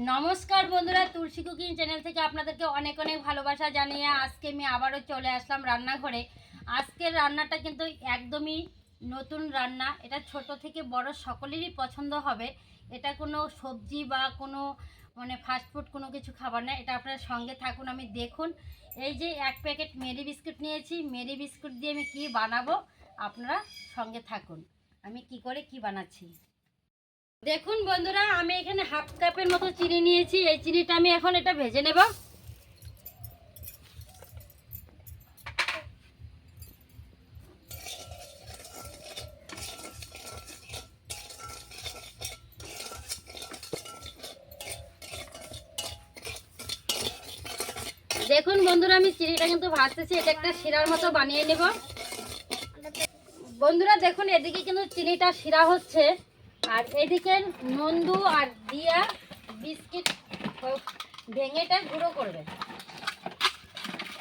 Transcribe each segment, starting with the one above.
নমস্কার বন্ধুরা, তুলসী cooking channel থেকে আপনাদেরকে অনেক অনেক ভালোবাসা জানিয়ে আজকে আমি আবারও চলে আসলাম রান্নাঘরে। আজকের রান্নাটা কিন্তু একদমই নতুন রান্না। এটা ছোট থেকে বড় সকলেরই পছন্দ হবে। এটা কোনো সবজি বা কোনো ফাস্টফুড কোনো কিছু খাবার না। এটা আপনারা সঙ্গে থাকুন, আমি দেখুন। এই যে এক প্যাকেট মেরি বিস্কুট নিয়েছি, মেরি বিস্কুট দিয়ে আমি কি বানাবো আপনারা সঙ্গে থাকুন, আমি কি করে কি বানাচ্ছি। দেখুন বন্ধুরা, আমি এখানে হাফ কাপের মতো চিনি নিয়েছি। এই চিনিটা আমি এখন এটা ভেজে নেব। দেখুন বন্ধুরা, আমি চিনিটা কিন্তু ভাজতেছি। এটা একটা শিরার মতো বানিয়ে নেব। বন্ধুরা দেখুন, এদিকে কিন্তু চিনিটা শিরা হচ্ছে, আর এদিকে নন্দু আর দিয়া বিস্কিট ভেঙেটা গুঁড়ো করবে।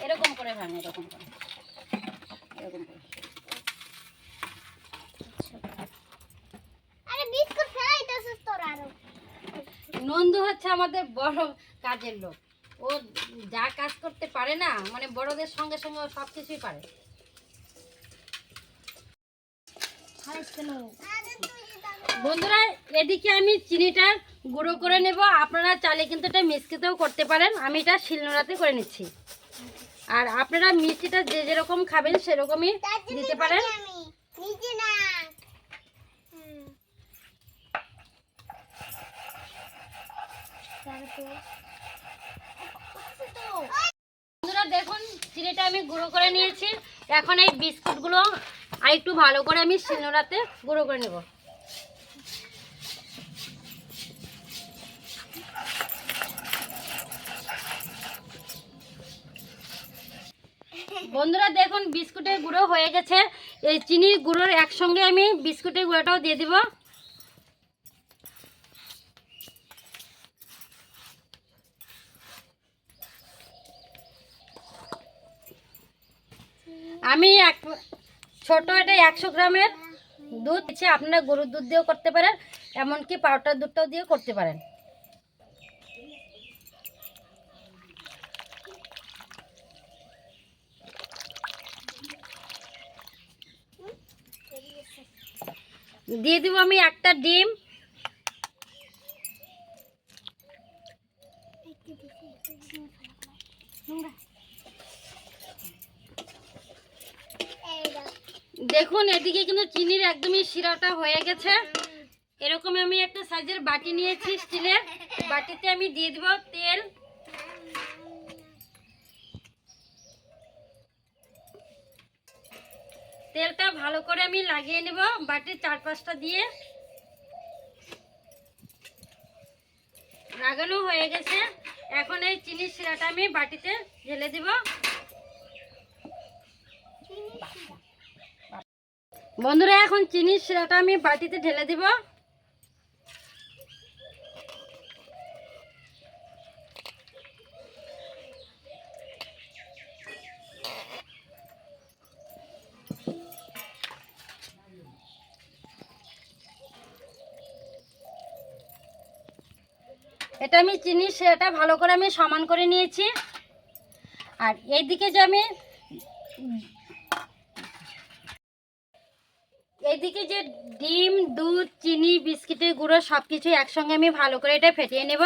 এরকম করে ভাঙে, এরকম করে, এরকম করে। নন্দু হচ্ছে আমাদের বড় কাজের লোক। ও যা কাজ করতে পারে না, বড়দের সঙ্গে সঙ্গে সব কিছুই পারে। বন্ধুরা এদিকে আমি চিনিটা গুঁড়ো করে নেব। আপনারা চাইলে কিন্তু এটা মিক্সিতেও করতে পারেন। আমি এটা শিলনোড়াতে করে নিচ্ছি। আর আপনারা মিষ্টিটা যে যেরকম খাবেন সেরকমই দিতে পারেন। বন্ধুরা দেখুন, চিনিটা আমি গুঁড়ো করে নিয়েছি। এখন এই বিস্কুটগুলো আর একটু ভালো করে আমি শিলনোড়াতে গুঁড়ো করে নেব। বন্ধুরা দেখুন, বিস্কুটের গুঁড়ো হয়ে গেছে। এই চিনির গুঁড়োর একসঙ্গে আমি বিস্কুটের গুঁড়োটাও দিয়ে দিব। আমি ছোট এটা 100 গ্রামের দুধ দিচ্ছি। আপনারা গরুর দুধ দিয়েও করতে পারেন, এমনকি পাউডার দুধটাও দিয়েও করতে পারেন। দিয়ে দিব আমি একটা ডিম। দেখুন এদিকে কিন্তু চিনির একদমই শিরাটা হয়ে গেছে। এরকম আমি একটা সাইজের বাটি নিয়েছি স্টিলের। বাটিতে আমি দিয়ে দিব তেল। তেলটা ভালো করে আমি লাগিয়ে নেব বাটির চারপাশটা দিয়ে। লাগানো হয়ে গেছে। এখন এই চিনির শিরাটা আমি বাটিতে ঢেলে দিব। বন্ধুরা এখন চিনির শিরাটা আমি বাটিতে ঢেলে দিব। এটা আমি চিনির শিরাটা ভালো করে আমি সমান করে নিয়েছি। আর এইদিকে যে আমি এইদিকে যে ডিম, দুধ, চিনি, বিস্কিটের গুঁড়ো সব কিছু একসঙ্গে আমি ভালো করে এটা ফেটিয়ে নেব।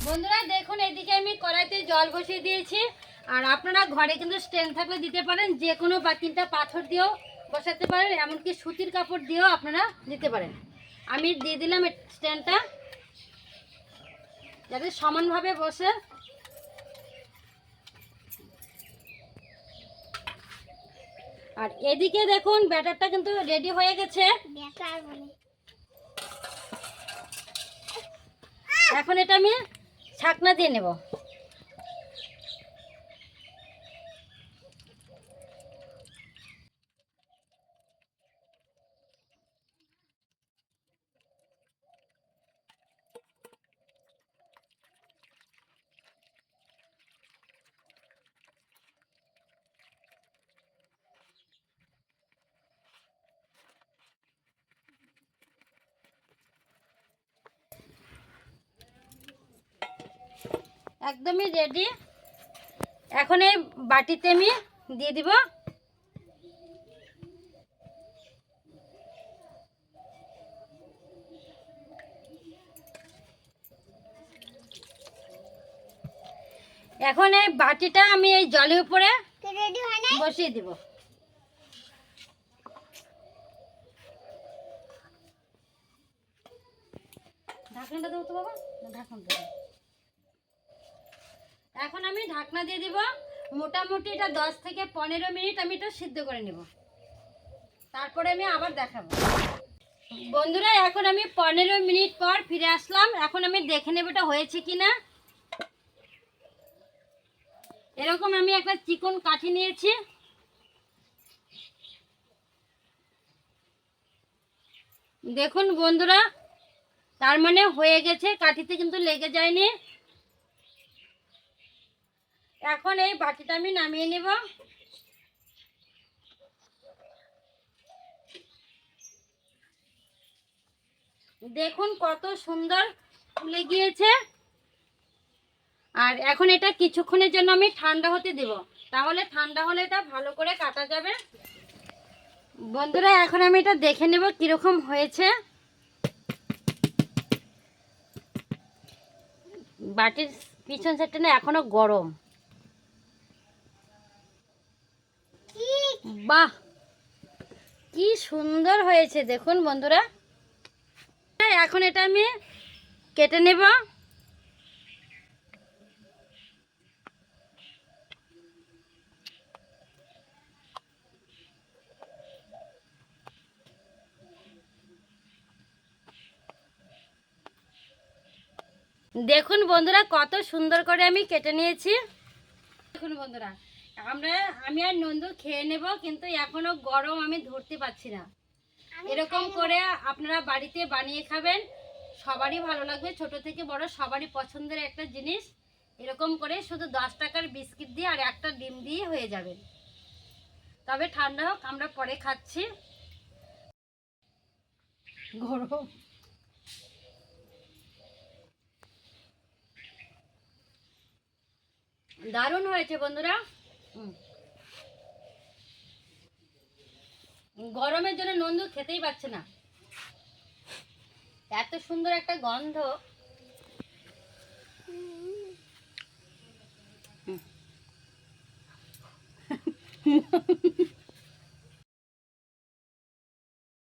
বন্ধুরা দেখুন, এদিকে আমি কড়াইতে জল বসিয়ে দিয়েছি। আর আপনারা ঘরে কিন্তু স্ট্যান্ড থাকলে দিতে পারেন, যে কোনো বা 3টা পাথর দিয়েও বসাতে পারেন, এমনকি সুতির কাপড় দিয়েও আপনারা দিতে পারেন। আমি দিয়ে দিলাম স্ট্যান্ডটা যাতে সমানভাবে বসে। আর এদিকে দেখুন ব্যাটারটা কিন্তু রেডি হয়ে গেছে। এখন এটা আমি ছাকনা দিয়ে নেব। একদমই রেডি। এখন এই বাটিতে আমি দিয়ে দিব। এখন এই বাটিটা আমি এই জলের উপরে বসিয়ে দিব। ঢাকনাটা দেবো তো বাবা, ঢাকনাটা দেবো। এখন আমি ঢাকনা দিয়ে দিব। মোটামুটি এটা 10 থেকে 15 মিনিট আমি এটা সিদ্ধ করে নেব, তারপরে আমি আবার দেখাবো। বন্ধুরা এখন আমি 15 মিনিট পর ফিরে আসলাম। এখন আমি দেখে নেব এটা হয়েছে কিনা। এরকম আমি একটা চিকন কাঠি নিয়েছি। দেখুন বন্ধুরা, তার মানে হয়ে গেছে, কাঠিতে কিন্তু লেগে যায়নি। এখন এই বাটিটা আমি নামিয়ে নেব। দেখুন কত সুন্দর ফুলে গিয়েছে। আর এখন এটা কিছুক্ষণের জন্য আমি ঠান্ডা হতে দেব, তাহলে ঠান্ডা হলে এটা ভালো করে কাটা যাবে। বন্ধুরা এখন আমি এটা দেখে নেব কিরকম হয়েছে। বাটির পিছন সাইডটা না এখনো গরম। বাহ, কি সুন্দর হয়েছে দেখুন বন্ধুরা। এখন এটা আমি কেটে নেব। দেখুন বন্ধুরা কত সুন্দর করে আমি কেটে নিয়েছি। দেখুন বন্ধুরা, আমি আর নন্দু খেয়ে নেব, কিন্তু এখনো গরম, আমি ধরতে পারছি না। এরকম করে আপনারা বাড়িতে বানিয়ে খাবেন, সবারই ভালো লাগবে, ছোট থেকে বড় সবারই পছন্দের একটা জিনিস। এরকম করে শুধু 10 টাকার বিস্কিট দিয়ে আর একটা ডিম দিয়ে হয়ে যাবে। তবে ঠান্ডা হোক, আমরা পরে খাচ্ছি। গরম দারুণ হয়েছে বন্ধুরা। গরমের জন্য নন্দু খেতেই পাচ্ছে না, এত সুন্দর একটা গন্ধ।